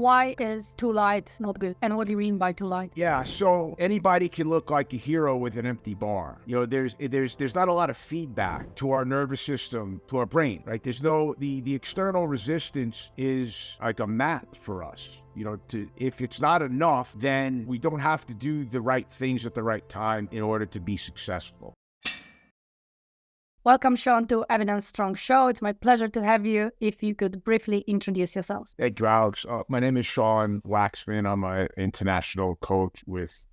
why is too light not good? And what do you mean by too light? Yeah, so anybody can look like a hero with an empty bar. There's not a lot of feedback to our nervous system, to our brain, right? There's no, the external resistance is like a map for us. If it's not enough, then we don't have to do the right things at the right time in order to be successful. Welcome, Sean, to Evidence Strong Show. It's my pleasure to have you. If you could briefly introduce yourself. Hey, Alex. My name is Sean Waxman. I'm an international coach with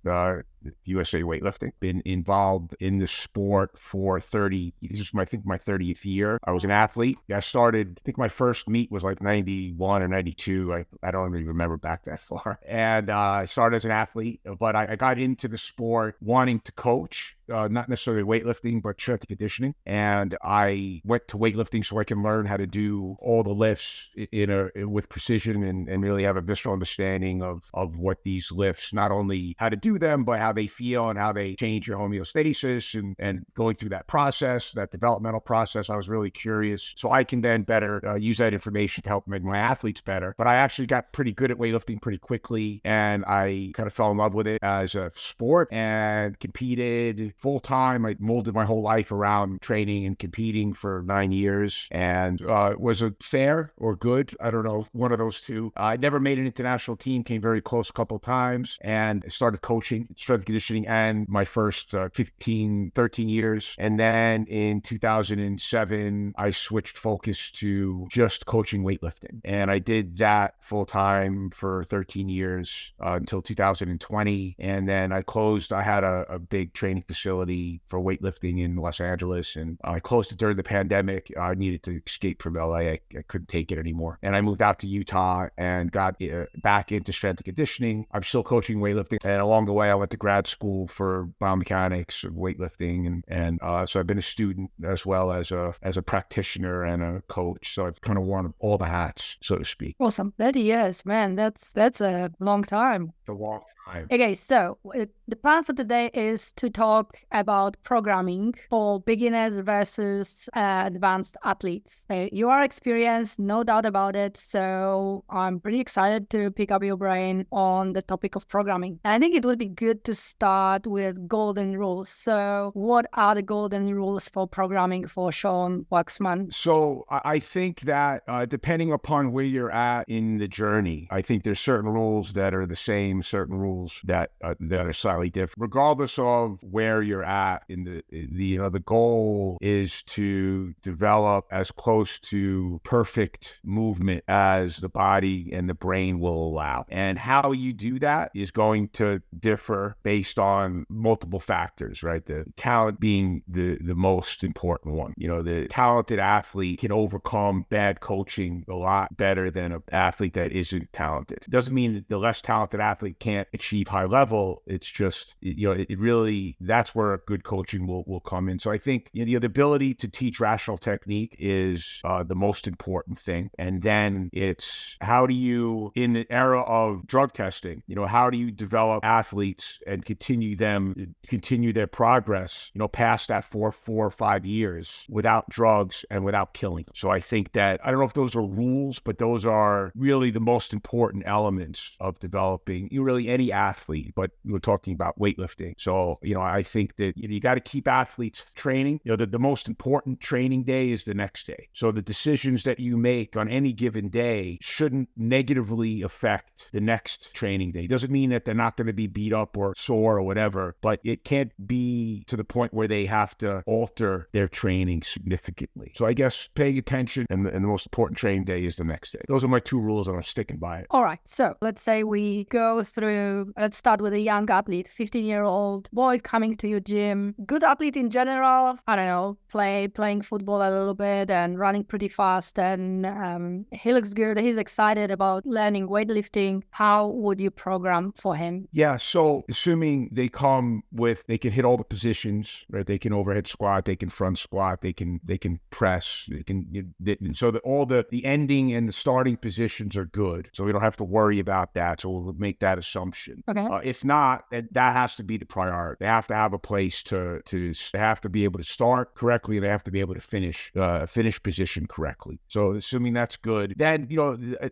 USA Weightlifting. Been involved in the sport for 30, this is my 30th year. I was an athlete. I started, I think my first meet was like 91 or 92. I don't even remember back that far. And I started as an athlete, but I got into the sport wanting to coach. Not necessarily weightlifting, but strength and conditioning. And I went to weightlifting so I can learn how to do all the lifts with precision and really have a visceral understanding of what these lifts, not only how to do them, but how they feel and how they change your homeostasis and going through that process, that developmental process. I was really curious. So I can then better use that information to help make my athletes better. But I actually got pretty good at weightlifting pretty quickly. And I kind of fell in love with it as a sport and competed full time. I molded my whole life around training and competing for 9 years. And was it fair or good? I don't know, one of those two. I never made an international team, came very close a couple of times, and started coaching strength and conditioning and my first 13 years. And then in 2007, I switched focus to just coaching weightlifting. And I did that full time for 13 years until 2020. And then I had a big training facility for weightlifting in Los Angeles, and I closed it during the pandemic. I needed to escape from LA. I couldn't take it anymore. And I moved out to Utah and got back into strength and conditioning. I'm still coaching weightlifting. And along the way, I went to grad school for biomechanics and weightlifting. And so I've been a student as well as a practitioner and a coach. So I've kind of worn all the hats, so to speak. Awesome. 30 years, man. That's a long time. A long time. Okay, so the plan for today is to talk about programming for beginners versus advanced athletes. You are experienced, no doubt about it. So I'm pretty excited to pick up your brain on the topic of programming. And I think it would be good to start with golden rules. So what are the golden rules for programming for Sean Waxman? So I think that depending upon where you're at in the journey, I think there's certain rules that are the same, certain rules that are slightly different. Regardless of where you're at in the goal is to develop as close to perfect movement as the body and the brain will allow. And how you do that is going to differ based on multiple factors, right? The talent being the most important one. The talented athlete can overcome bad coaching a lot better than an athlete that isn't talented. It doesn't mean that the less talented athlete can't achieve high level. It's just, it really, that's where good coaching will come in. So I think the ability to teach rational technique is the most important thing. And then it's how do you, in the era of drug testing, how do you develop athletes and continue their progress, past that 4 or 5 years without drugs and without killing. So I think that, I don't know if those are rules, but those are really the most important elements of developing really any athlete, but we're talking about weightlifting. So, I think that you got to keep athletes training. The most important training day is the next day. So the decisions that you make on any given day shouldn't negatively affect the next training day. It doesn't mean that they're not going to be beat up or sore or whatever, but it can't be to the point where they have to alter their training significantly. So I guess paying attention and the most important training day is the next day. Those are my 2 rules and I'm sticking by it. All right. So let's say we go through, let's start with a young athlete, 15-year-old boy coming to your gym, good athlete in general, I don't know, playing football a little bit and running pretty fast, and he looks good. He's excited about learning weightlifting. How would you program for him? Yeah, so assuming assuming they come with, they can hit all the positions, right? They can overhead squat, they can front squat, they can press, so that all the ending and the starting positions are good. So we don't have to worry about that. So we'll make that assumption. Okay. If not, then that has to be the priority. They have to have a place they have to be able to start correctly, and they have to be able to finish position correctly. So assuming that's good, then,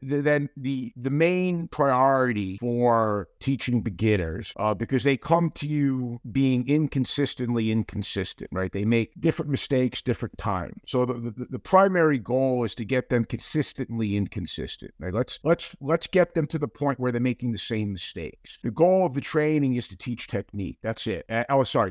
then the main priority for teaching beginners, because they come to you being inconsistently inconsistent, right? They make different mistakes, different times. So the primary goal is to get them consistently inconsistent, right? Let's get them to the point where they're making the same mistakes. The goal of the training is to teach technique. That's it.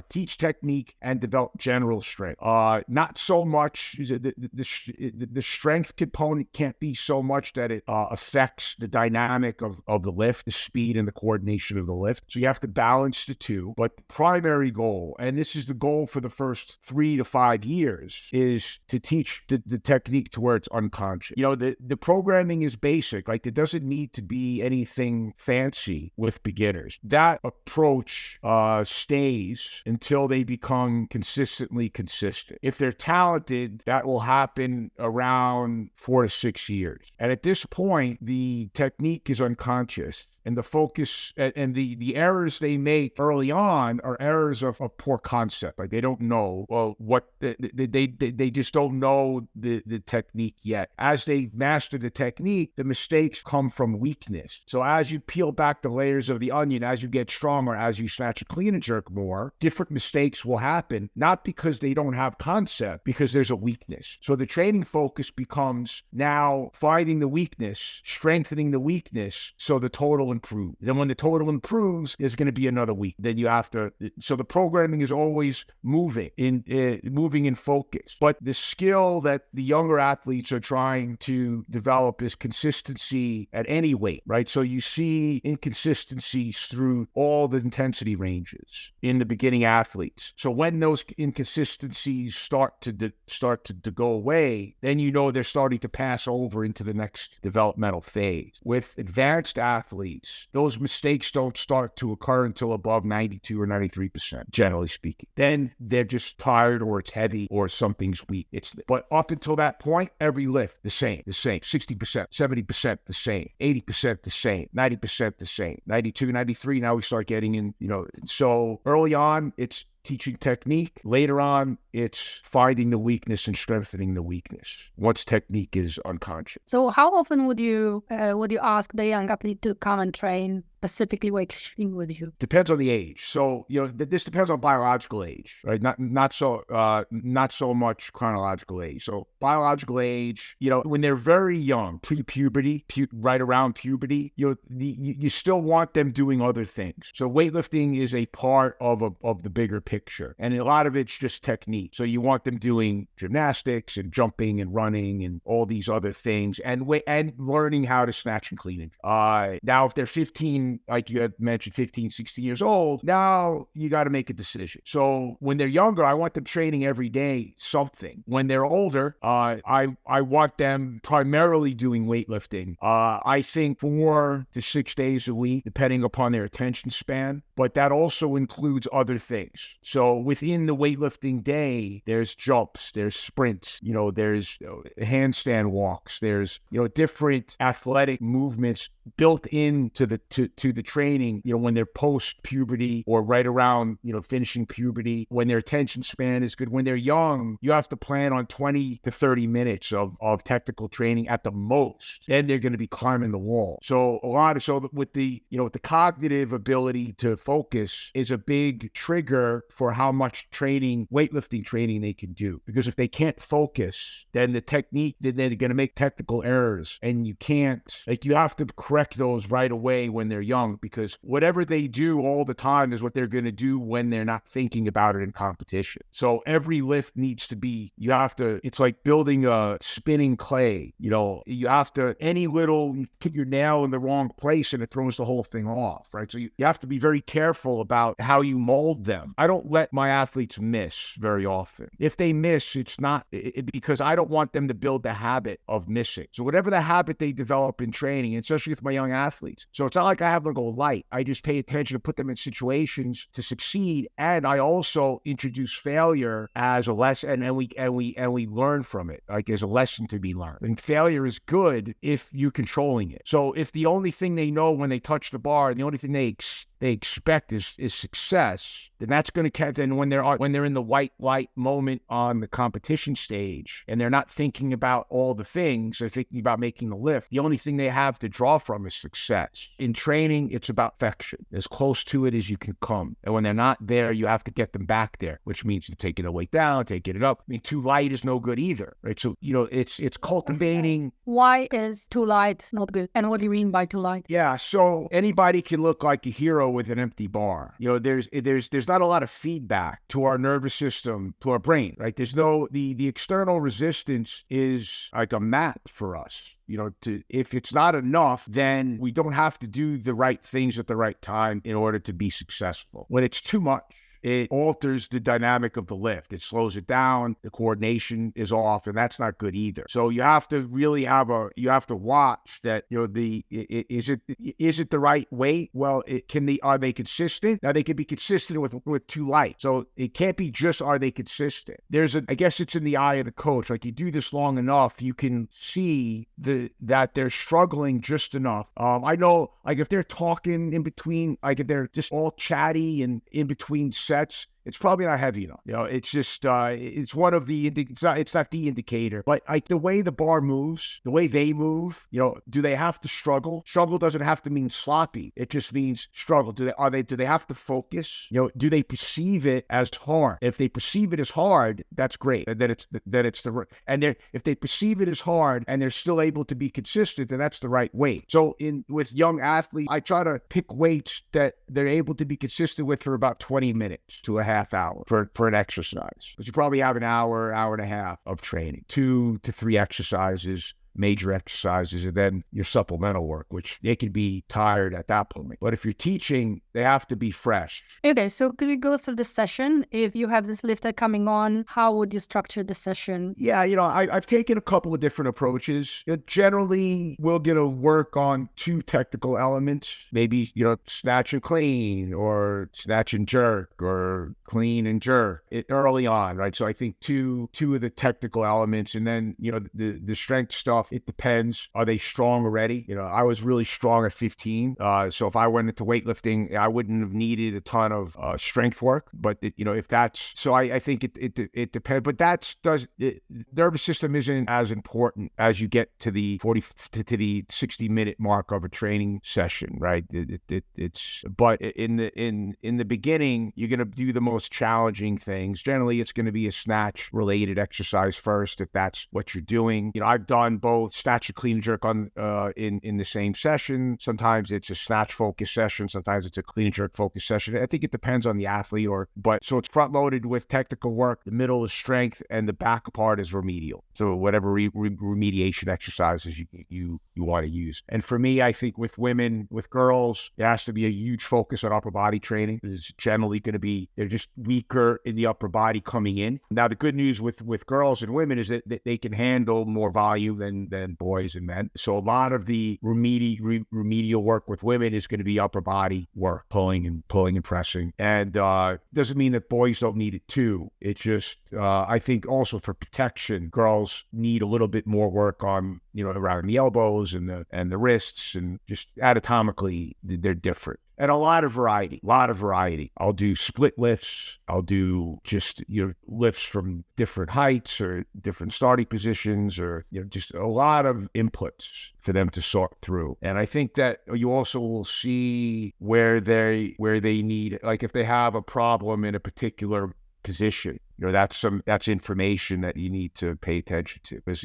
Teach technique and develop general strength. Not so much the strength component can't be so much that it affects the dynamic of the lift, the speed and the coordination of the lift. So you have to balance the two. But the primary goal, and this is the goal for the first 3 to 5 years, is to teach the technique to where it's unconscious. The programming is basic. Like, it doesn't need to be anything fancy with beginners. That approach stays until they become consistently consistent. If they're talented, that will happen around 4 to 6 years. And at this point, the technique is unconscious. And the focus and the errors they make early on are errors of poor concept. Like, they don't know what they just don't know the technique yet. As they master the technique, the mistakes come from weakness. So as you peel back the layers of the onion, as you get stronger, as you snatch and clean and jerk more, different mistakes will happen, not because they don't have concept, because there's a weakness. So the training focus becomes now finding the weakness, strengthening the weakness, so the total improves. Then when the total improves, there's going to be another week. Then you have to, so the programming is always moving in focus. But the skill that the younger athletes are trying to develop is consistency at any weight, right? So you see inconsistencies through all the intensity ranges in the beginning athletes. So when those inconsistencies start to go away, then they're starting to pass over into the next developmental phase. With advanced athletes, those mistakes don't start to occur until above 92 or 93%, generally speaking. Then they're just tired, or it's heavy, or something's weak. But up until that point, every lift, the same, 60%, 70% the same, 80% the same, 90% the same, 92, 93, now we start getting in, so early on, it's teaching technique. Later on, it's finding the weakness and strengthening the weakness once technique is unconscious. So how often would you ask the young athlete to come and train specifically weightlifting with you? Depends on the age. So, this depends on biological age, right? Not so much chronological age. So biological age, when they're very young, pre-puberty, right around puberty, you still want them doing other things. So weightlifting is a part of the bigger picture. And a lot of it's just technique. So you want them doing gymnastics and jumping and running and all these other things, and learning how to snatch and clean it. Now, if they're 15, like you had mentioned, 15, 16 years old, now you got to make a decision. So when they're younger, I want them training every day something. When they're older, I want them primarily doing weightlifting. I think 4 to 6 days a week, depending upon their attention span. But that also includes other things. So within the weightlifting day, there's jumps, there's sprints, there's handstand walks, there's different athletic movements built into the training, when they're post puberty or right around, finishing puberty, when their attention span is good. When they're young, you have to plan on 20 to 30 minutes of technical training at the most. Then they're going to be climbing the wall. So with the cognitive ability to focus is a big trigger for how much weightlifting training they can do. Because if they can't focus, then the technique, then they're going to make technical errors, and you have to correct those right away when they're young, because whatever they do all the time is what they're going to do when they're not thinking about it in competition. So every lift needs to be, it's like building a spinning clay. You have to, you put your nail in the wrong place and it throws the whole thing off, right? So you have to be very careful about how you mold them. I don't don't let my athletes miss very often. If they miss, it's not because I don't want them to build the habit of missing. So whatever the habit they develop in training, especially with my young athletes. So it's not like I have them go light. I just pay attention to put them in situations to succeed. And I also introduce failure as a lesson, and we learn from it, like as a lesson to be learned. And failure is good if you're controlling it. So if the only thing they know when they touch the bar, and the only thing they expect is success, then that's going to catch. And when they're in the white light moment on the competition stage, and they're not thinking about all the things, they're thinking about making the lift. The only thing they have to draw from is success. In training, it's about perfection, as close to it as you can come. And when they're not there, you have to get them back there, which means you're taking the weight down, taking it up. I mean, too light is no good either, right? So it's cultivating. Why is too light not good? And what do you mean by too light? Yeah, so anybody can look like a hero with an empty bar. There's not a lot of feedback to our nervous system, to our brain, right? There's no, the external resistance is like a map for us. If it's not enough, then we don't have to do the right things at the right time in order to be successful. When it's too much, it alters the dynamic of the lift. It slows it down. The coordination is off, and that's not good either. So you have to really you have to watch that, is it the right weight? Well, are they consistent? Now they can be consistent with too light. So it can't be just, are they consistent? I guess it's in the eye of the coach. Like, you do this long enough, you can see that they're struggling just enough. I know, like, if they're talking in between, like if they're just all chatty and in between sets, it's probably not heavy enough. It's just, it's one of the, it's not the indicator, but like the way the bar moves, the way they move, do they have to struggle? Struggle doesn't have to mean sloppy. It just means struggle. Do they have to focus? Do they perceive it as hard? If they perceive it as hard, that's great. And if they perceive it as hard and they're still able to be consistent, then that's the right weight. So with young athletes, I try to pick weights that they're able to be consistent with for about 20 minutes to a half hour for an exercise. Because you probably have an hour and a half of training, 2 to 3 exercises, major exercises, and then your supplemental work, which they can be tired at that point. But if you're teaching, they have to be fresh. Okay, so could we go through the session? If you have this lifter coming on, how would you structure the session? Yeah, I've taken a couple of different approaches. Generally, we're going to work on 2 technical elements, maybe, snatch and clean, or snatch and jerk, or clean and jerk early on, right? So I think two of the technical elements, and then, the strength stuff, it depends. Are they strong already? I was really strong at 15. So if I went into weightlifting, I wouldn't have needed a ton of strength work. But if that's, so I think it depends. But nervous system isn't as important as you get to the 40 to the 60-minute mark of a training session, right? But in the beginning, you're going to do the most challenging things. Generally, it's going to be a snatch related exercise first, if that's what you're doing. I've done both snatch and clean and jerk on in the same session. Sometimes it's a snatch focus session. Sometimes it's a clean and jerk focus session. I think it depends on the athlete. So it's front loaded with technical work. The middle is strength, and the back part is remedial. So whatever remediation exercises you want to use. And for me, I think with women, with girls, there has to be a huge focus on upper body training. It's generally going to be, they're just weaker in the upper body coming in. Now, the good news with girls and women is that they can handle more volume than boys and men. So a lot of the remedial work with women is going to be upper body work, pulling and pressing. And doesn't mean that boys don't need it too. It's just, I think also for protection, girls need a little bit more work on, around the elbows and the wrists, and just anatomically, they're different. And a lot of variety. I'll do split lifts. I'll do just, lifts from different heights or different starting positions, or, just a lot of inputs for them to sort through. And I think that you also will see where they need, like if they have a problem in a particular position, that's information that you need to pay attention to. Because,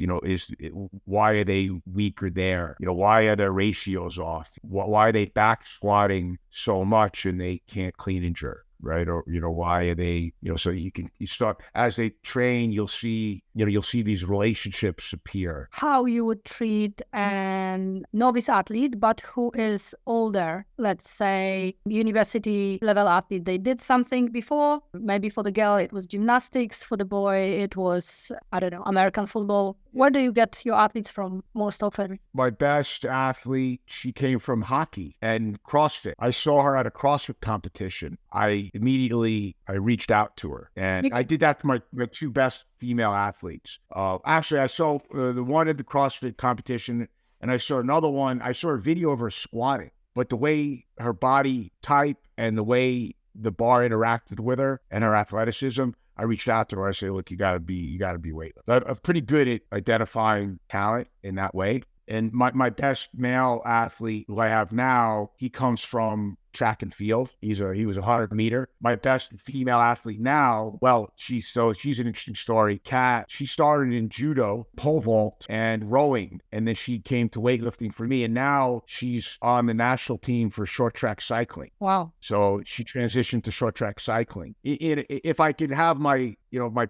why are they weaker there? Why are their ratios off? Why are they back squatting so much and they can't clean and jerk? right? Or, why are they, so you start, as they train, you'll see these relationships appear. How you would treat an novice athlete, but who is older, let's say university level athlete. They did something before, maybe for the girl it was gymnastics, for the boy it was, I don't know, American football. Where do you get your athletes from most often? My best athlete, she came from hockey and CrossFit. I saw her at a CrossFit competition. I reached out to her, and I did that to my two best female athletes. Actually, I saw the one at the CrossFit competition, and I saw another one. I saw a video of her squatting, but the way her body type and the way the bar interacted with her and her athleticism, I reached out to her. I said, look, you gotta be weightlifter. I'm pretty good at identifying talent in that way. And my best male athlete who I have now, he comes from track and field. He was a 100-meter. My best female athlete now, well, she's an interesting story. Kat, she started in judo, pole vault, and rowing, and then she came to weightlifting for me, and now she's on the national team for short track cycling. Wow! So she transitioned to short track cycling. If I could have my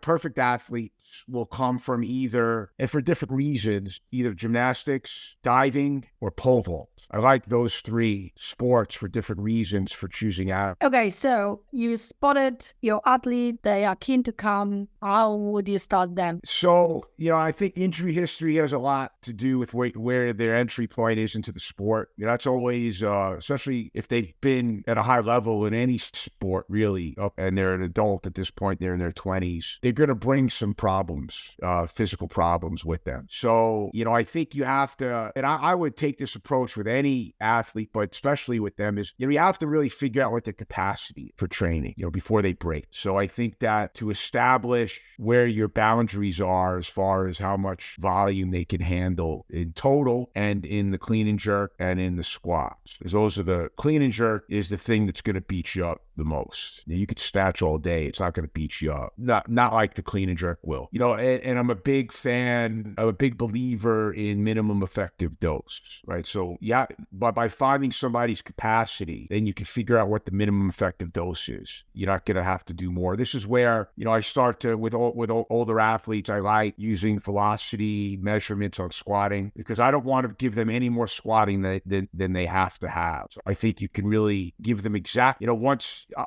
perfect athlete will come from either, and for different reasons, either gymnastics, diving, or pole vault. I like those three sports for different reasons for choosing out. Okay, so you spotted your athlete, they are keen to come. How would you start them? So, I think injury history has a lot to do with where their entry point is into the sport. That's always, especially if they've been at a high level in any sport, really, and they're an adult at this point, they're in their 20s, they're going to bring some problems, physical problems with them. So, I think you have to, and I would take this approach with any athlete, but especially with them, is, you have to really figure out what the capacity for training, before they break. So I think that to establish where your boundaries are as far as how much volume they can handle in total and in the clean and jerk and in the squats. Because those are the clean and jerk is the thing that's going to beat you up the most. You could snatch all day. It's not going to beat you up. Not like the clean and jerk will. And I'm a big believer in minimum effective dose, right? So yeah, but by finding somebody's capacity, then you can figure out what the minimum effective dose is. You're not going to have to do more. This is where, I start to, with older athletes, I like using velocity measurements on squatting because I don't want to give them any more squatting than they have to have. So I think you can really give them exact,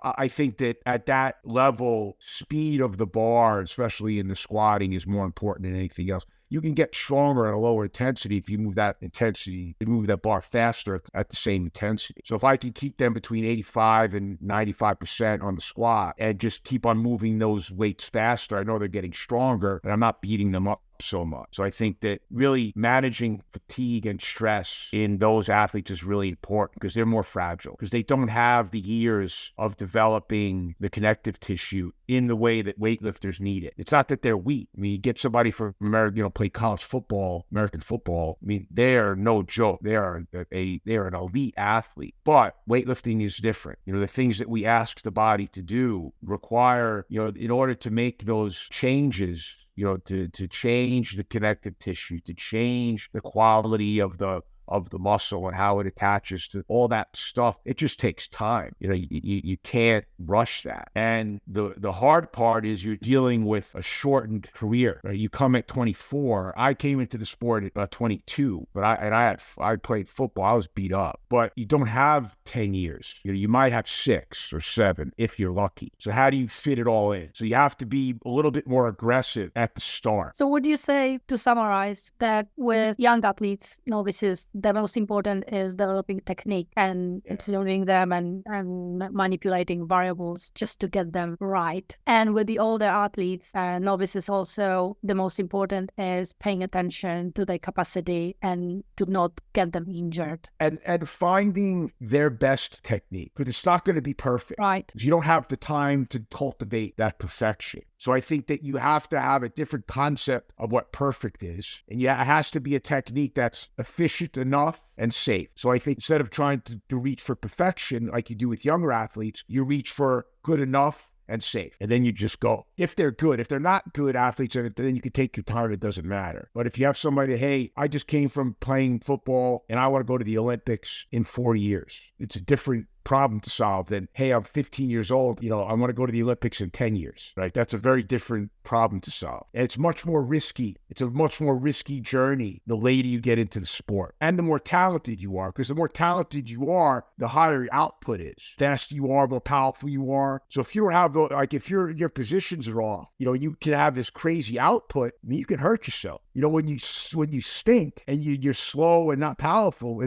I think that at that level, speed of the bar, especially in the squatting, is more important than anything else. You can get stronger at a lower intensity if you move that bar faster at the same intensity. So if I can keep them between 85 and 95% on the squat and just keep on moving those weights faster, I know they're getting stronger and I'm not beating them up so much. So I think that really managing fatigue and stress in those athletes is really important because they're more fragile, because they don't have the years of developing the connective tissue in the way that weightlifters need it. It's not that they're weak. I mean, you get somebody from play college football, American football. I mean, they're no joke. They are an elite athlete. But weightlifting is different. The things that we ask the body to do require, in order to make those changes, to change the connective tissue, to change the quality of the muscle and how it attaches to all that stuff. It just takes time. You can't rush that. And the hard part is you're dealing with a shortened career. Right? You come at 24. I came into the sport at 22, but I played football. I was beat up. But you don't have 10 years. You might have 6 or 7 if you're lucky. So how do you fit it all in? So you have to be a little bit more aggressive at the start. So would you say, to summarize, that with young athletes, novices, the most important is developing technique and tuning them and manipulating variables just to get them right. And with the older athletes, novices also, the most important is paying attention to their capacity and to not get them injured. And finding their best technique, because it's not going to be perfect. Right. You don't have the time to cultivate that perfection. So I think that you have to have a different concept of what perfect is. And it has to be a technique that's efficient enough and safe. So I think instead of trying to reach for perfection like you do with younger athletes, you reach for good enough and safe. And then you just go. If they're good, if they're not good athletes, then you can take your time. It doesn't matter. But if you have somebody, hey, I just came from playing football and I want to go to the Olympics in 4 years, it's a different problem to solve than, hey, I'm 15 years old, I want to go to the Olympics in 10 years, right? That's a very different problem to solve. And it's much more risky. It's a much more risky journey the later you get into the sport. And the more talented you are, because the more talented you are, the higher your output is. The faster you are, the more powerful you are. So if you don't have, if your positions are off, you can have this crazy output, you can hurt yourself. When you stink and you're slow and not powerful,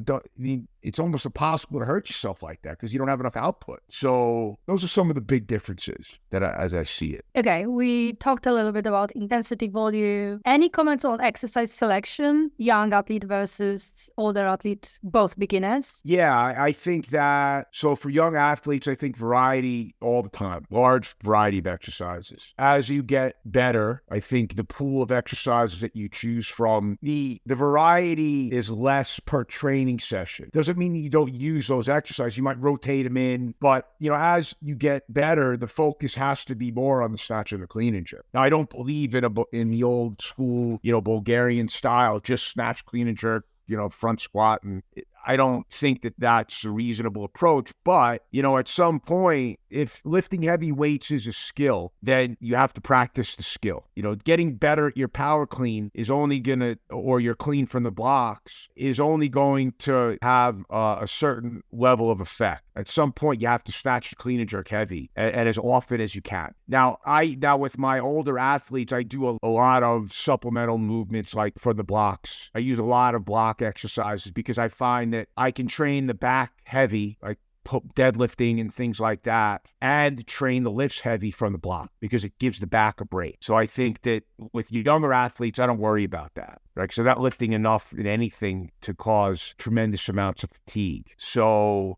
it's almost impossible to hurt yourself like that because you don't have enough output. So those are some of the big differences as I see it. Okay, we talked a little bit about intensity, volume. Any comments on exercise selection, young athlete versus older athlete, both beginners? Yeah, I think that, so for young athletes, I think variety all the time, large variety of exercises. As you get better, I think the pool of exercises that you choose from, the variety is less per training session. Doesn't mean you don't use those exercises. You might rotate them in, but as you get better, the focus has to be more on the snatch and the clean and jerk. Now, I don't believe in the old school, Bulgarian style, just snatch, clean and jerk, front squat. And I don't think that that's a reasonable approach. But, at some point, if lifting heavy weights is a skill, then you have to practice the skill. Getting better at your power clean is only or your clean from the blocks is only going to have a certain level of effect. At some point, you have to snatch, clean, and jerk heavy, and as often as you can. Now with my older athletes, I do a lot of supplemental movements, like for the blocks. I use a lot of block exercises because I find that I can train the back heavy, like deadlifting and things like that, and train the lifts heavy from the block because it gives the back a break. So I think that with younger athletes, I don't worry about that, right? So not lifting enough in anything to cause tremendous amounts of fatigue. So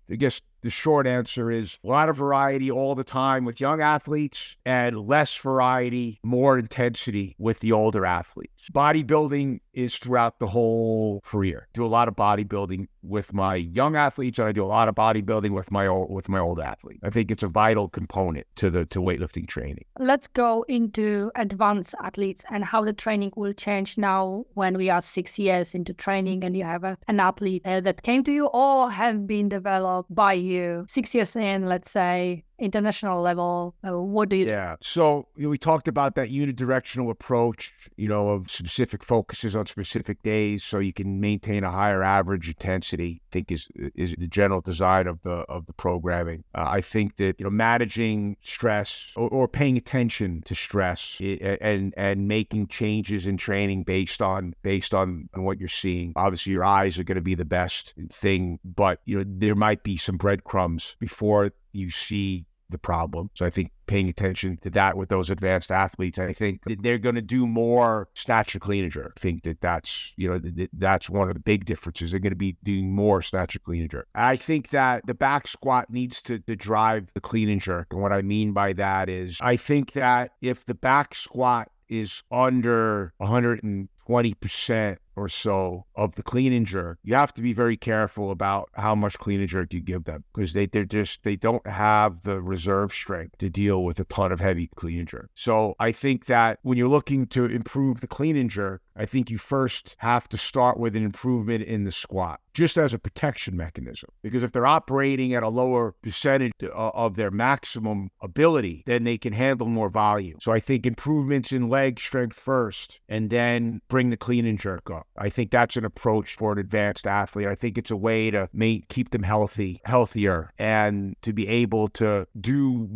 I guess the short answer is a lot of variety all the time with young athletes and less variety, more intensity with the older athletes. Bodybuilding is throughout the whole career. Do a lot of bodybuilding with my young athletes, and I do a lot of bodybuilding with my old athletes. I think it's a vital component to weightlifting training. Let's go into advanced athletes and how the training will change now when we are 6 years into training and you have an athlete that came to you or have been developed by you 6 years in, let's say, international level. What do you do? Yeah. So we talked about that unidirectional approach, of specific focuses on specific days so you can maintain a higher average intensity, I think is the general design of the programming. I think that, managing stress or paying attention to stress and making changes in training based on what you're seeing. Obviously, your eyes are going to be the best thing, but, there might be some breadcrumbs before you see the problem. So I think paying attention to that with those advanced athletes, I think they're going to do more snatch and clean and jerk. I think that's one of the big differences. They're going to be doing more snatch and clean and jerk. I think that the back squat needs to drive the clean and jerk. And what I mean by that is I think that if the back squat is under 120% or so of the clean and jerk, you have to be very careful about how much clean and jerk you give them because they don't have the reserve strength to deal with a ton of heavy clean and jerk. So I think that when you're looking to improve the clean and jerk, I think you first have to start with an improvement in the squat, just as a protection mechanism. Because if they're operating at a lower percentage of their maximum ability, then they can handle more volume. So I think improvements in leg strength first, and then bring the clean and jerk up. I think that's an approach for an advanced athlete. I think it's a way to keep them healthier, and to be able to do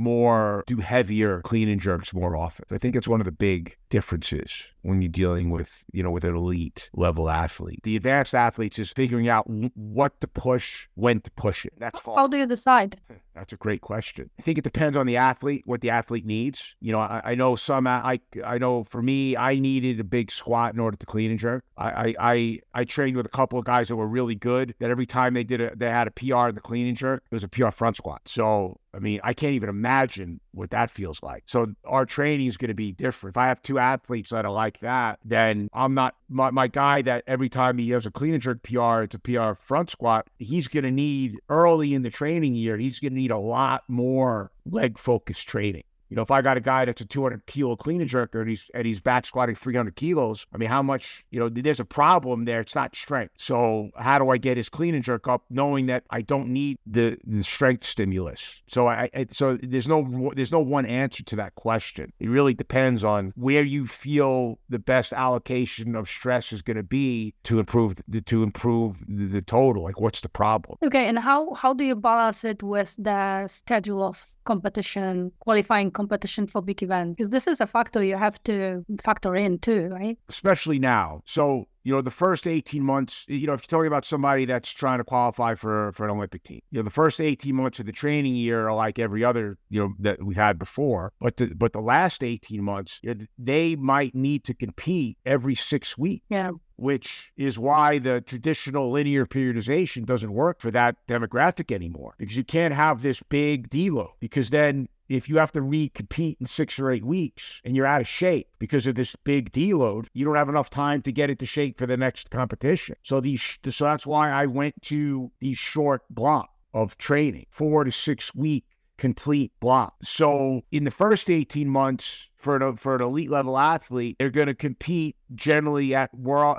heavier clean and jerks more often. I think it's one of the big differences when you're dealing with an elite level athlete. The advanced athletes is figuring out what to push, when to push it. That's all. How do you decide? That's a great question. I think it depends on the athlete, what the athlete needs. I know I know for me, I needed a big squat in order to clean and jerk. I trained with a couple of guys that were really good, that every time they had a PR in the clean and jerk, it was a PR front squat. So, I can't even imagine what that feels like. So our training is going to be different. If I have two athletes that are like that, then I'm not, my guy that every time he has a clean and jerk PR, it's a PR front squat, he's going to need, early in the training year, he's going to need a lot more leg focused training. if I got a guy that's a 200 kilo clean and jerker and he's back squatting 300 kilos, I mean, how much, there's a problem there. It's not strength. So how do I get his clean and jerk up knowing that I don't need the strength stimulus? So so there's no one answer to that question. It really depends on where you feel the best allocation of stress is going to be to improve the total. Like, what's the problem? Okay, and how do you balance it with the schedule of competition, qualifying competition for big events? Because this is a factor you have to factor in too, right? Especially now. So, the first 18 months, if you're talking about somebody that's trying to qualify for an Olympic team, the first 18 months of the training year are like every other, that we've had before. But the last 18 months, they might need to compete every 6 weeks. Yeah. Which is why the traditional linear periodization doesn't work for that demographic anymore, because you can't have this big deload, because then if you have to re-compete in 6 or 8 weeks and you're out of shape because of this big deload, you don't have enough time to get into shape for the next competition. So that's why I went to these short blocks of training, 4 to 6 week complete block. So in the first 18 months for an elite level athlete, they're going to compete generally at world.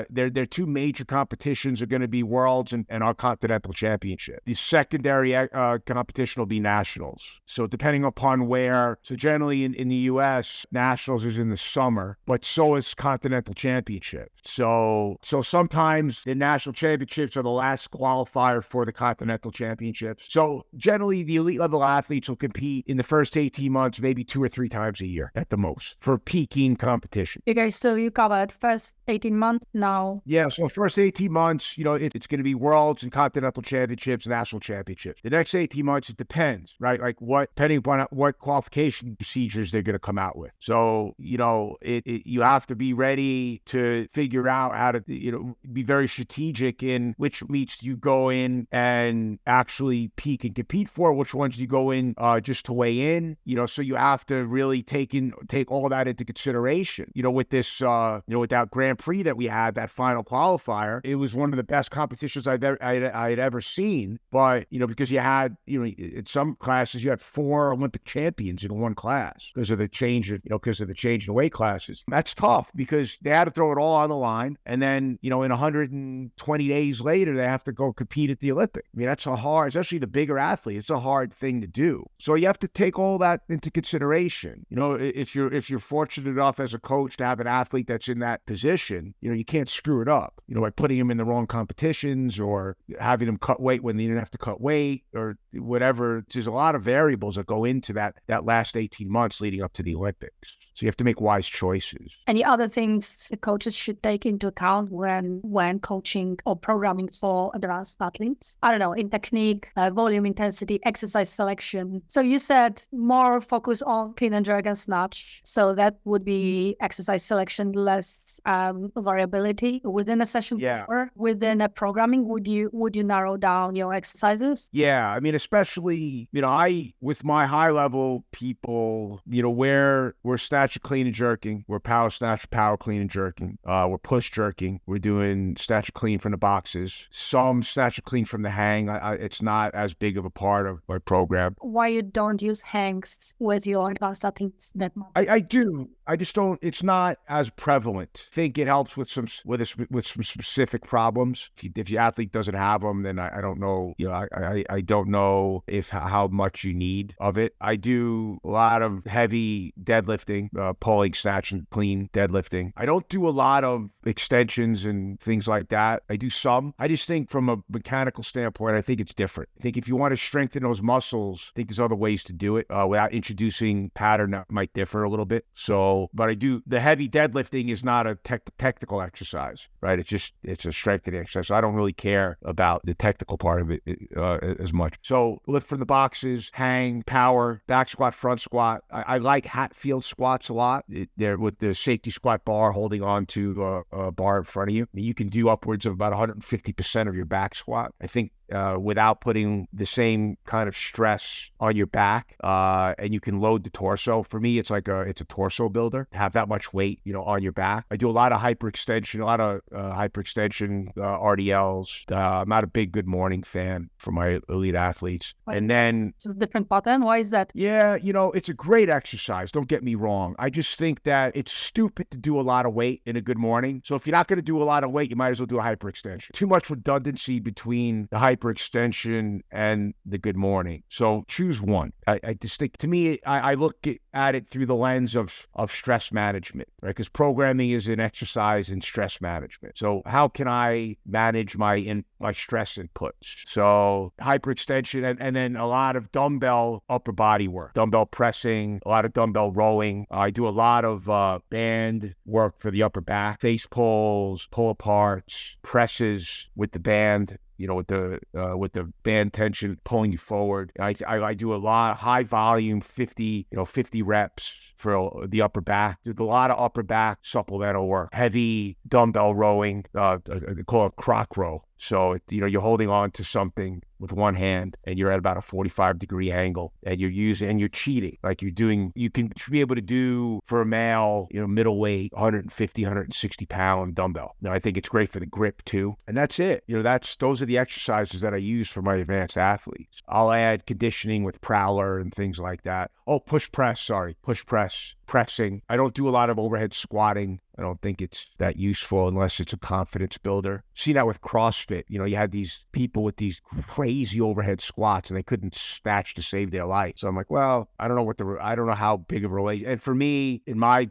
Their two major competitions are going to be Worlds and our Continental Championship. The secondary competition will be Nationals. So depending upon where, so generally in the U.S., Nationals is in the summer, but so is Continental Championship. So sometimes the National Championships are the last qualifier for the Continental Championships. So generally the elite level athletes will compete in the first 18 months, maybe 2 or 3 times a year at the most for peaking competition. Okay, so you covered first 18 months now. Yeah, so first 18 months, it's going to be Worlds and Continental Championships, National Championships. The next 18 months, it depends, right? Like depending upon what qualification procedures they're going to come out with. So, you have to be ready to figure out how to, be very strategic in which meets you go in and actually peak and compete for, which ones you go in just to weigh in, so you have to really take all of that into consideration. With this, with that Grand Prix that we had, that final qualifier, it was one of the best competitions I'd ever seen. But, because you had, in some classes, you had 4 Olympic champions in one class because of the change in weight classes. That's tough because they had to throw it all on the line. And then, in 120 days later, they have to go compete at the Olympic. I mean, that's especially the bigger athlete, it's a hard thing to do. So you have to take all that into consideration. If you're fortunate enough as a coach to have an athlete that's in that position, you can't screw it up, by putting him in the wrong competitions or having him cut weight when they didn't have to cut weight or whatever. There's a lot of variables that go into that last 18 months leading up to the Olympics. So you have to make wise choices. Any other things the coaches should take into account when coaching or programming for advanced athletes? I don't know, in technique, volume, intensity, exercise selection. So you said more focus on clean and jerk and snatch. So that would be exercise selection, less variability within a session. Yeah. Or within a programming, would you narrow down your exercises? Yeah, I mean, especially, with my high level people, we're snatch and clean and jerking, we're power snatch, power clean and jerking, we're push jerking, we're doing snatch and clean from the boxes, some snatch and clean from the hang. It's not as big of a part of my program. Why you don't use hangs with your advanced athletes that much? I do. I just don't. It's not as prevalent. I think it helps with some specific problems. If your athlete doesn't have them, then I don't know. I don't know how much you need of it. I do a lot of heavy deadlifting, pulling, snatch, and clean deadlifting. I don't do a lot of extensions and things like that. I do some. I just think from a mechanical standpoint, I think it's different. I think if you want to strengthen those muscles, I think there's other ways to do it without introducing pattern that might differ a little bit. So, but I do, the heavy deadlifting is not a technical exercise, right? It's a strengthening exercise. So I don't really care about the technical part of it as much. So lift from the boxes, hang, power, back squat, front squat. I like Hatfield squats a lot. They're with the safety squat bar holding on to a bar in front of you. I mean, you can do upwards of about 150% of your back squat. I think without putting the same kind of stress on your back, and you can load the torso. For me, it's a torso builder to have that much weight, on your back. I do a lot of hyperextension, RDLs. I'm not a big Good Morning fan for my elite athletes. And then just different pattern. Why is that? Yeah, it's a great exercise. Don't get me wrong. I just think that it's stupid to do a lot of weight in a Good Morning. So if you're not going to do a lot of weight, you might as well do a hyperextension. Too much redundancy between the hyperextension and the Good Morning. So choose one. I just think, to me, I look at it through the lens of stress management, right? Because programming is an exercise in stress management. So how can I manage my stress inputs? So hyperextension and then a lot of dumbbell upper body work, dumbbell pressing, a lot of dumbbell rowing. I do a lot of band work for the upper back, face pulls, pull aparts, presses with the band. With the band tension pulling you forward. I do a lot of high volume, 50 reps for the upper back. Do a lot of upper back supplemental work, heavy dumbbell rowing, they call it croc row. So, you're holding on to something with one hand and you're at about a 45-degree angle and you're cheating. Like you can be able to do for a male, middleweight, 150, 160 pound dumbbell. Now, I think it's great for the grip too. And that's it. Those are the exercises that I use for my advanced athletes. I'll add conditioning with prowler and things like that. Oh, push press, pressing. I don't do a lot of overhead squatting. I don't think it's that useful unless it's a confidence builder. See that with CrossFit, you had these people with these crazy overhead squats and they couldn't snatch to save their life. So I'm like, well, I don't know how big of a relation. And for me, in my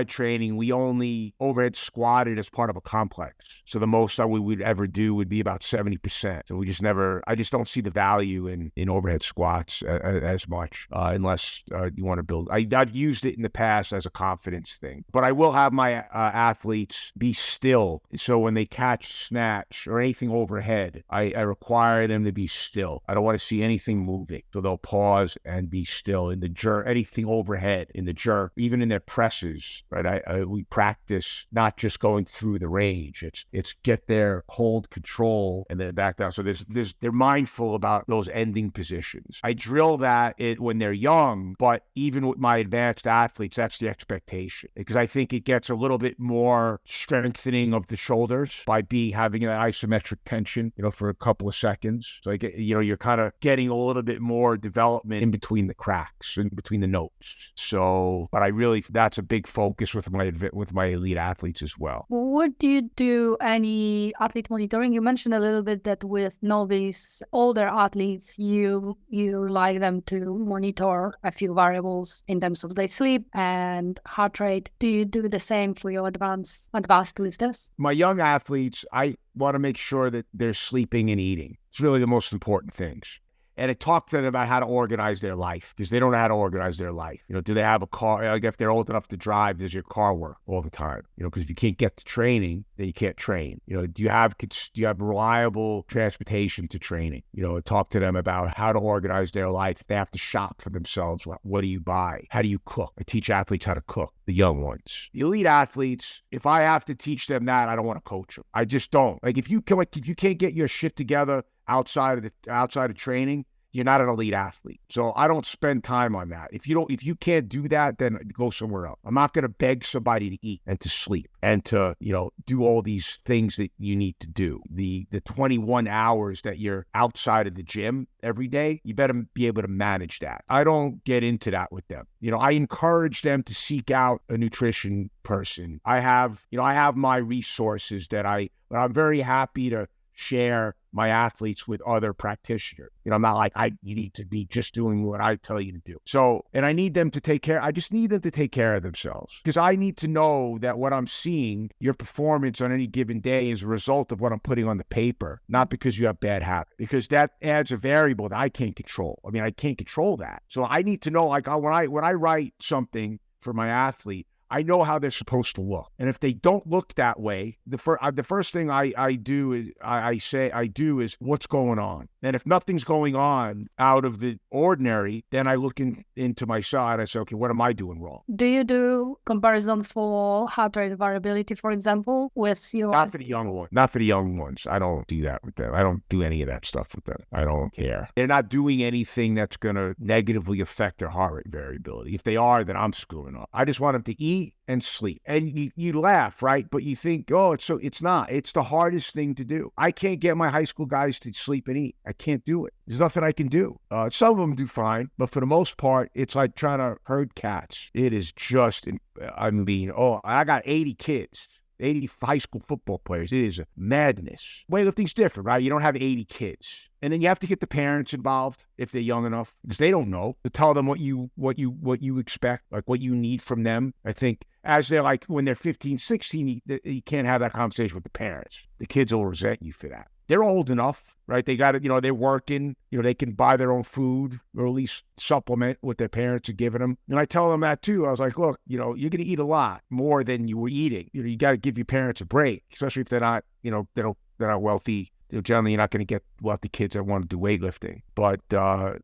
training, we only overhead squatted as part of a complex. So the most we would ever do would be about 70%. So I just don't see the value in overhead squats as much unless you want to build. I've used it in the past as a confidence thing, but I will have my athletes be still. So when they catch, snatch, or anything overhead, I require them to be still. I don't want to see anything moving. So they'll pause and be still. In the jerk, anything overhead, in the jerk, even in their presses, right? We practice not just going through the range. It's get there, hold control, and then back down. So they're mindful about those ending positions. I drill that when they're young, but even with my advanced athletes, that's the expectation, because I think it gets a little bit more strengthening of the shoulders by having that isometric tension, for a couple of seconds. So you're kind of getting a little bit more development in between the cracks, in between the notes. So, but that's a big focus with my elite athletes as well. Would you do any athlete monitoring? You mentioned a little bit that with novice, older athletes, you like them to monitor a few variables in terms of their sleep and heart rate. Do you do the same for your advanced lifters? My young athletes, I want to make sure that they're sleeping and eating. It's really the most important things. And I talk to them about how to organize their life, because they don't know how to organize their life. Do they have a car? Like if they're old enough to drive, does your car work all the time? Because if you can't get to training, then you can't train. Do you have reliable transportation to training? Talk to them about how to organize their life. If they have to shop for themselves, what do you buy? How do you cook? I teach athletes how to cook, the young ones. The elite athletes, if I have to teach them that, I don't want to coach them. I just don't. Like if you can't get your shit together outside of training, you're not an elite athlete. So I don't spend time on that. If you can't do that, then go somewhere else. I'm not going to beg somebody to eat and to sleep and to, do all these things that you need to do. The 21 hours that you're outside of the gym every day, you better be able to manage that. I don't get into that with them. I encourage them to seek out a nutrition person. I have my resources but I'm very happy to share my athletes with other practitioners. I'm not like, you need to be just doing what I tell you to do. So, and I need them to I just need them to take care of themselves, because I need to know that what I'm seeing, your performance on any given day, is a result of what I'm putting on the paper, not because you have bad habits, because that adds a variable that I can't control. I can't control that. So I need to know, like when I write something for my athlete, I know how they're supposed to look. And if they don't look that way, the first thing I do is what's going on. And if nothing's going on out of the ordinary, then I look into myself and I say, okay, what am I doing wrong? Do you do comparison for heart rate variability, for example, with your... Not for the young ones. Not for the young ones. I don't do that with them. I don't do any of that stuff with them. I don't care. They're not doing anything that's going to negatively affect their heart rate variability. If they are, then I'm screwing up. I just want them to eat and sleep. And you laugh, right? But you think, oh, it's not. It's the hardest thing to do. I can't get my high school guys to sleep and eat. I can't do it. There's nothing I can do. Some of them do fine, but for the most part, it's like trying to herd cats. It is just, I got 80 kids. 80 high school football players. It is madness. Weightlifting's different, right? You don't have 80 kids. And then you have to get the parents involved if they're young enough, because they don't know, to tell them what you expect, like what you need from them. I think as they're like, when they're 15, 16, you can't have that conversation with the parents. The kids will resent you for that. They're old enough, right? They got it, they're working, they can buy their own food or at least supplement what their parents are giving them. And I tell them that too. I was like, look, you're going to eat a lot more than you were eating. You got to give your parents a break, especially if they're not, they're not wealthy. Generally, you're not going to get wealthy kids that want to do weightlifting, but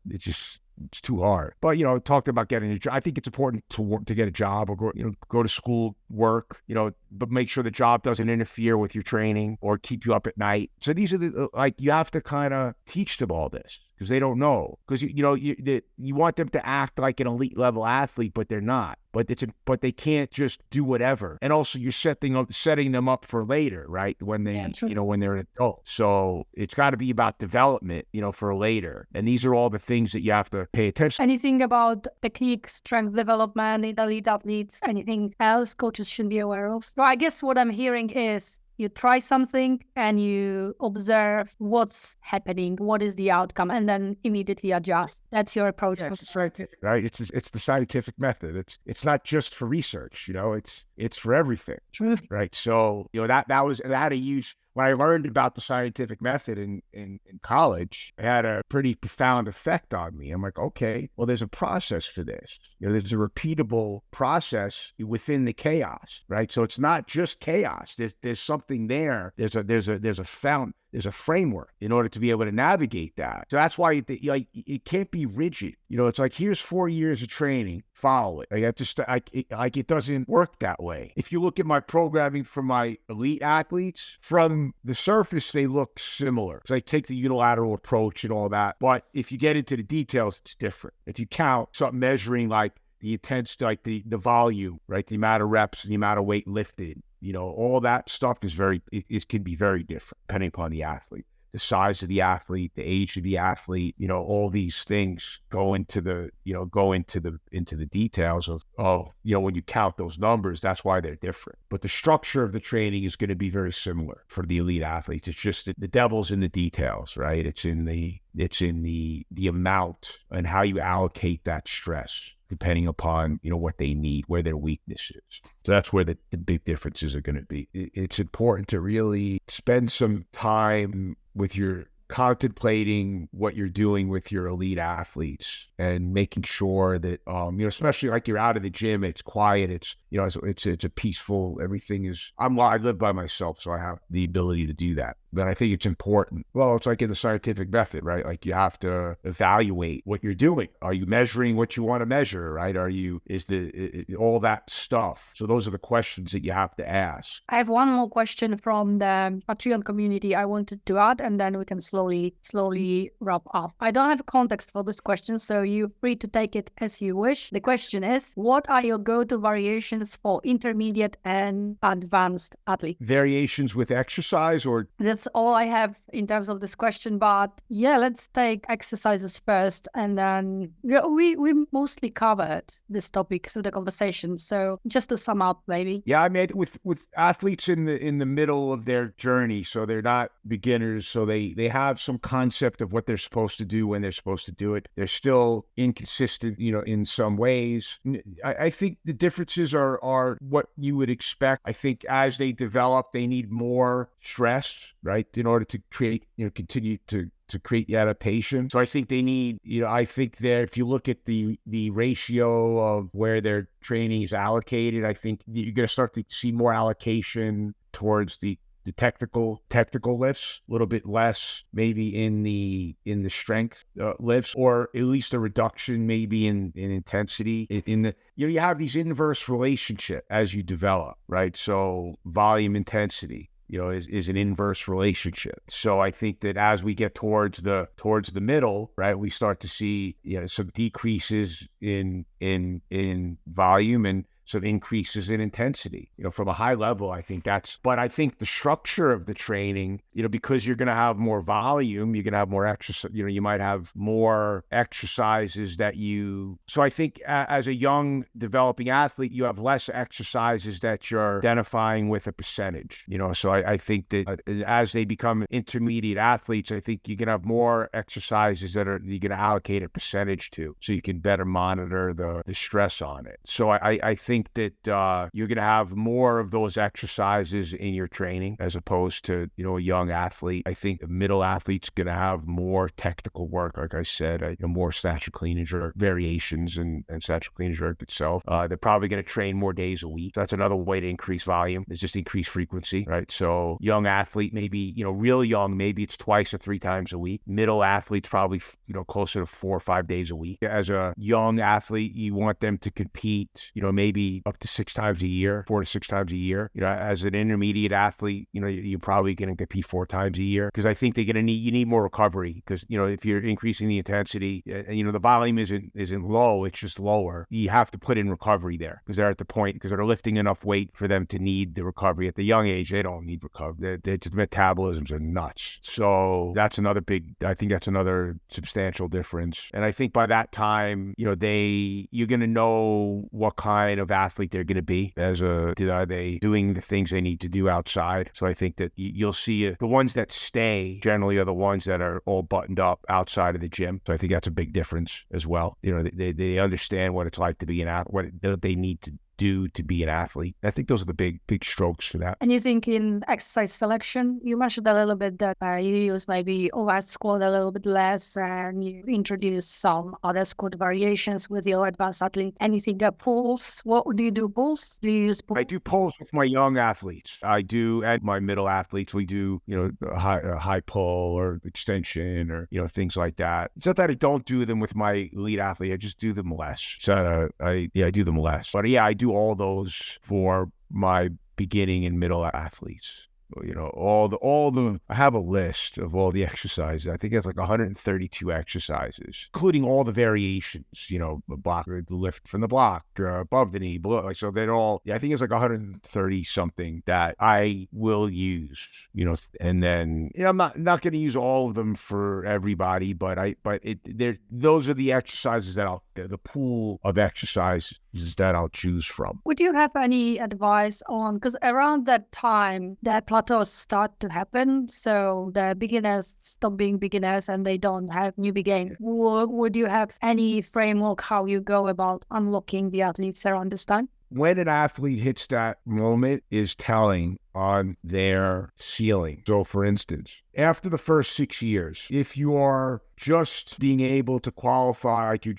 it's too hard. But, talked about getting a job. I think it's important to work, to get a job or go to school, work, but make sure the job doesn't interfere with your training or keep you up at night. So these are you have to kind of teach them all this, because they don't know. Because, you want them to act like an elite level athlete, but they're not. But they can't just do whatever. And also you're setting them up for later, right? When when they're an adult. So it's got to be about development, for later. And these are all the things that you have to pay attention. Anything about technique, strength development in elite athletes? Anything else coaches should be aware of? So I guess what I'm hearing is you try something and you observe what's happening, what is the outcome, and then immediately adjust. That's your approach. Yeah, it's scientific, right? It's the scientific method. It's not just for research, it's for everything. True. Right. So, that had a huge, when I learned about the scientific method in college, it had a pretty profound effect on me. I'm like, okay, well, there's a process for this. There's a repeatable process within the chaos, right? So it's not just chaos. There's something there. There's a framework in order to be able to navigate that. So that's why it can't be rigid. It's like, here's 4 years of training, follow it. It doesn't work that way. If you look at my programming for my elite athletes, from the surface, they look similar. Because I take the unilateral approach and all that. But if you get into the details, it's different. If you count something measuring like the intensity, like the volume, right? The amount of reps and the amount of weight lifted, all that stuff it can be very different depending upon the athlete, the size of the athlete, the age of the athlete, all these things go into the details of, when you count those numbers, that's why they're different. But the structure of the training is going to be very similar for the elite athletes. It's just the devil's in the details, right? It's in the amount and how you allocate that stress, depending upon, what they need, where their weakness is. So that's where the big differences are going to be. It's important to really spend some time with contemplating what you're doing with your elite athletes and making sure that, especially like you're out of the gym, it's quiet, it's a peaceful, everything is, I live by myself, so I have the ability to do that. But I think it's important. Well, it's like in the scientific method, right? Like you have to evaluate what you're doing. Are you measuring what you want to measure, right? All that stuff? So those are the questions that you have to ask. I have one more question from the Patreon community I wanted to add, and then we can slowly wrap up. I don't have a context for this question, so you're free to take it as you wish. The question is, what are your go-to variations for intermediate and advanced athletes? Variations with exercise, or? That's all I have in terms of this question, but let's take exercises first, and then we mostly covered this topic through the conversation. So just to sum up, maybe. Yeah, I mean, with athletes in the middle of their journey, so they're not beginners, so they have some concept of what they're supposed to do when they're supposed to do it. They're still inconsistent, in some ways. I think the differences are what you would expect. I think as they develop, they need more stress, right? In order to create, continue to create the adaptation. So I think they need, I think that if you look at the ratio of where their training is allocated, I think you're going to start to see more allocation towards the technical lifts, a little bit less maybe in the strength lifts, or at least a reduction maybe in intensity. In the you have these inverse relationship as you develop, right? So volume intensity, is an inverse relationship. So I think that as we get towards the middle, right, we start to see some decreases in volume and some increases in intensity, from a high level. I think but I think the structure of the training, because you're going to have more volume, you're going to have more exercise, you might have more exercises so I think as a young developing athlete, you have less exercises that you're identifying with a percentage, so I think that as they become intermediate athletes, I think you can have more exercises that you're going to allocate a percentage to, so you can better monitor the stress on it. So I think that you're going to have more of those exercises in your training as opposed to, a young athlete. I think a middle athlete's going to have more technical work, like I said, more snatch and clean and jerk variations and snatch and clean and jerk itself. They're probably going to train more days a week. So that's another way to increase volume, is just increase frequency, right? So young athlete, maybe, real young, maybe it's 2 or 3 times a week. Middle athletes probably, closer to 4 or 5 days a week. As a young athlete, you want them to compete, maybe up to 6 times a year, 4 to 6 times a year. As an intermediate athlete, you're probably going to compete 4 times a year, because I think you need more recovery, because, if you're increasing the intensity, the volume isn't low, it's just lower. You have to put in recovery there, because they're at the point, because they're lifting enough weight for them to need the recovery. At the young age, they don't need recovery. Their metabolisms are nuts. So that's another substantial difference. And I think by that time, you're going to know what kind of athlete they're going to be. Are they doing the things they need to do outside? So I think that you'll see the ones that stay generally are the ones that are all buttoned up outside of the gym. So I think that's a big difference as well. They understand what it's like to be an athlete, what they need to do to be an athlete. I think those are the big strokes for that. And you think in exercise selection, you mentioned a little bit that you use maybe overhead squat a little bit less, and you introduce some other squat variations with your advanced athletes. Anything that pulls? What do you do? Pulls? Do you use pulls? I do pulls with my young athletes. I do at my middle athletes. We do, high pull or extension or, things like that. It's not that I don't do them with my elite athlete. I just do them less. So I do them less. But yeah, I do all those for my beginning and middle athletes. I have a list of all the exercises. I think it's like 132 exercises, including all the variations, block, the lift from the block, above the knee, below. So they're all, I think it's like 130 something that I will use, and then, I'm not going to use all of them for everybody, but those are the exercises that the pool of exercises that I'll choose from. Would you have any advice on, because around that time, the plateaus start to happen, so the beginners stop being beginners and they don't have newbie gains. Would you have any framework how you go about unlocking the athletes around this time? When an athlete hits that moment is telling on their ceiling. So for instance, after the first 6 years, if you are just being able to qualify, like you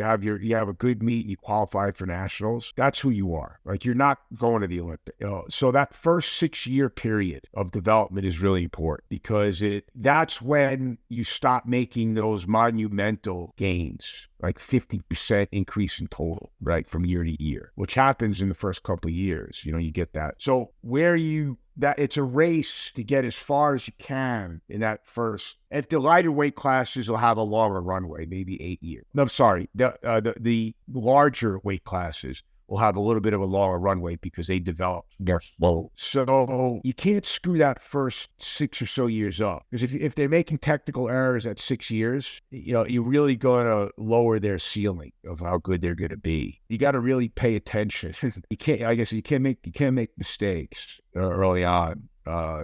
have a good meet and you qualify for nationals, that's who you are. Like you're not going to the Olympics. So that first 6-year period of development is really important, because that's when you stop making those monumental gains, like 50% increase in total, right, from year to year, which happens in the first couple of years. You get that. So it's a race to get as far as you can in that first. If the lighter weight classes will have a longer runway, maybe 8 years. No, I'm sorry. The larger weight classes will have a little bit of a longer runway because they develop more slow. So you can't screw that first 6 or so years up, because if they're making technical errors at 6 years, you're really going to lower their ceiling of how good they're going to be. You got to really pay attention. You can't make mistakes early on.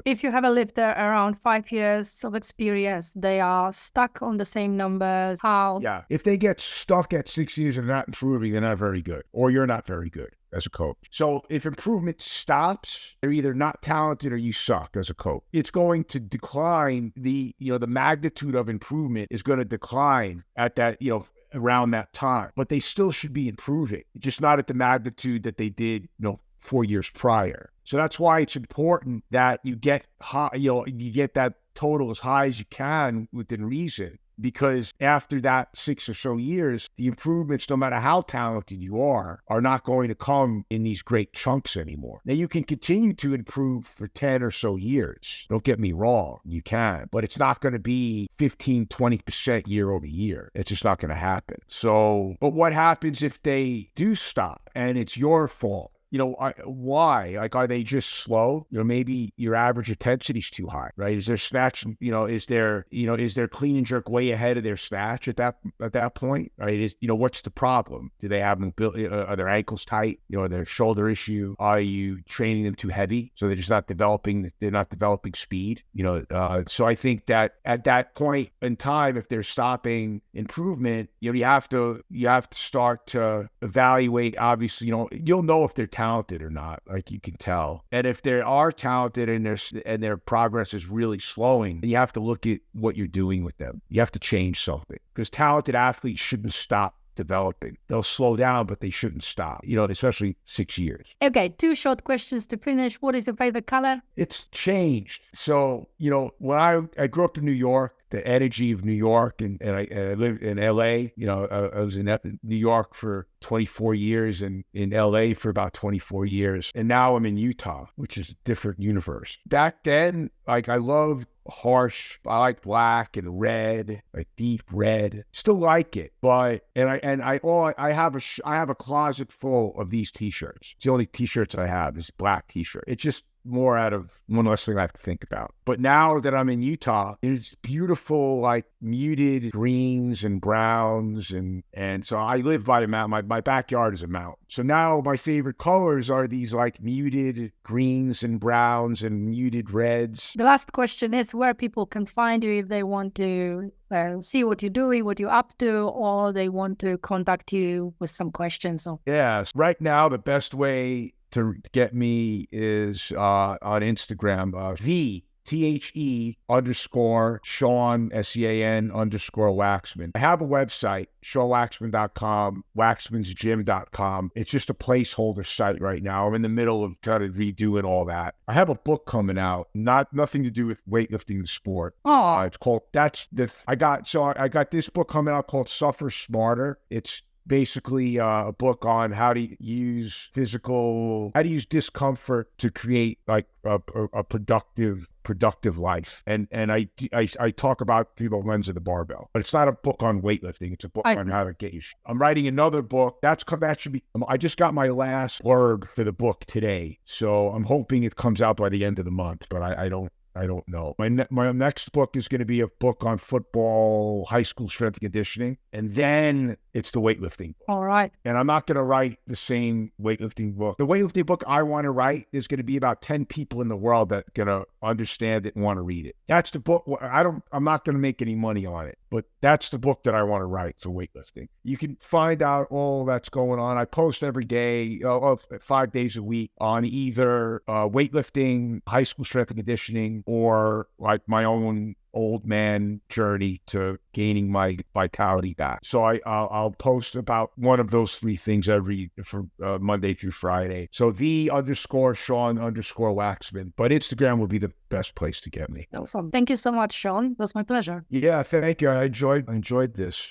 If you have a lifter around 5 years of experience, they are stuck on the same numbers. How? Yeah. If they get stuck at 6 years and not improving, they're not very good, or you're not very good. as a coach. So if improvement stops, you're either not talented or you suck as a coach. It's going to decline. The magnitude of improvement is going to decline at that, around that time, but they still should be improving, just not at the magnitude that they did, 4 years prior. So that's why it's important that you get high, you get that total as high as you can within reason, because after that 6 or so years, the improvements, no matter how talented you are not going to come in these great chunks anymore. Now, you can continue to improve for 10 or so years. Don't get me wrong, you can, but it's not going to be 15, 20% year over year. It's just not going to happen. So, but what happens if they do stop and it's your fault? Why? Like, are they just slow? Maybe your average intensity is too high, right? Is their snatch, is their clean and jerk way ahead of their snatch at that point, right? What's the problem? Do they have mobility? Are their ankles tight? Their shoulder issue? Are you training them too heavy? So they're just not developing, speed, so I think that at that point in time, if they're stopping improvement, you have to start to evaluate, obviously, you'll know if they're talented or not, like you can tell. And if they are talented and their progress is really slowing, then you have to look at what you're doing with them. You have to change something, because talented athletes shouldn't stop developing. They'll slow down, but they shouldn't stop, especially 6 years. Okay, 2 short questions to finish. What is your favorite color? It's changed. So, when I grew up in New York, the energy of New York, and I lived in LA, I was in New York for 24 years and in LA for about 24 years. And now I'm in Utah, which is a different universe. Back then, like, I loved harsh. I like black and red, like deep red. Still like it, but I have a closet full of these t-shirts. It's the only t-shirts I have is black t-shirt. It's just more out of one less thing I have to think about. But now that I'm in Utah, it's beautiful, like muted greens and browns, and so I live by a mountain. My backyard is a mountain. So now my favorite colors are these like muted greens and browns and muted reds. The last question is where people can find you if they want to see what you're doing, what you're up to, or they want to contact you with some questions. Yes, right now the best way to get me is on Instagram, _Sean, SEAN_Waxman. I have a website, SeanWaxman.com, waxmansgym.com. It's just a placeholder site right now. I'm in the middle of kind of redoing all that. I have a book coming out, nothing to do with weightlifting the sport. It's called, I got this book coming out called Suffer Smarter. It's basically a book on how to use discomfort to create like a productive life. And I talk about through the lens of the barbell, but it's not a book on weightlifting. It's a book on how to get you. I'm writing another book. That should be, I just got my last blurb for the book today. So I'm hoping it comes out by the end of the month, but I don't know. My next book is going to be a book on football, high school strength and conditioning, and then it's the weightlifting book. All right. And I'm not going to write the same weightlifting book. The weightlifting book I want to write is going to be about 10 people in the world that are going to understand it and want to read it. That's the book. I'm not going to make any money on it, but that's the book that I want to write for weightlifting. You can find out all that's going on. I post every day, 5 days a week on either weightlifting, high school strength and conditioning, or like my own old man journey to gaining my vitality back. So I'll post about one of those 3 things for Monday through Friday. So _Sean_Waxman, but Instagram will be the best place to get me. Awesome. Thank you so much, Sean. It was my pleasure. Yeah, thank you. I enjoyed this.